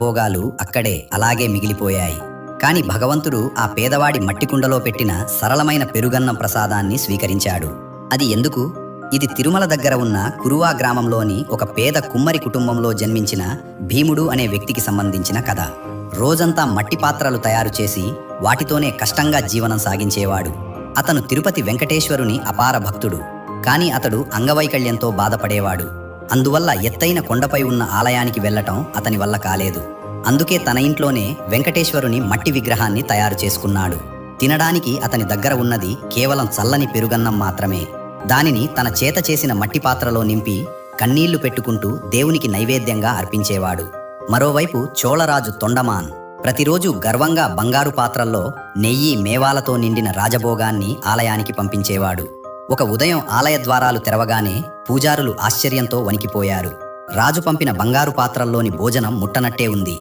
భోగాలు అక్కడే అలాగే మిగిలిపోయాయి. కాని భగవంతుడు ఆ పేదవాడి మట్టికుండలో పెట్టిన సరళమైన పెరుగన్నం ప్రసాదాన్ని స్వీకరించాడు. అది ఎందుకు? ఇది తిరుమల దగ్గర ఉన్న కురువా గ్రామంలోని ఒక పేద కుమ్మరి కుటుంబంలో జన్మించిన భీముడు అనే వ్యక్తికి సంబంధించిన కథ. రోజంతా మట్టి పాత్రలు తయారు చేసి వాటితోనే కష్టంగా జీవనం సాగించేవాడు. అతను తిరుపతి వెంకటేశ్వరుని అపార భక్తుడు. కాని అతడు అంగవైకల్యంతో బాధపడేవాడు. అందువల్ల ఎత్తైన కొండపై ఉన్న ఆలయానికి వెళ్లటం అతని వల్ల కాలేదు. అందుకే తన ఇంట్లోనే వెంకటేశ్వరుని మట్టి విగ్రహాన్ని తయారు చేసుకున్నాడు. తినడానికి అతని దగ్గర ఉన్నది కేవలం చల్లని పెరుగన్నం మాత్రమే. దానిని తన చేత చేసిన మట్టి పాత్రలో నింపి కన్నీళ్లు పెట్టుకుంటూ దేవునికి నైవేద్యంగా అర్పించేవాడు. మరోవైపు చోళరాజు తొండమాన్ ప్రతిరోజు గర్వంగా బంగారు పాత్రల్లో నెయ్యి మేవాలతో నిండిన రాజభోగాన్ని ఆలయానికి పంపించేవాడు. ఒక ఉదయం ఆలయ ద్వారాలు తెరవగానే పూజారులు ఆశ్చర్యంతో వణికిపోయారు. రాజు పంపిన బంగారు పాత్రల్లోని భోజనం ముట్టనట్టే ఉంది.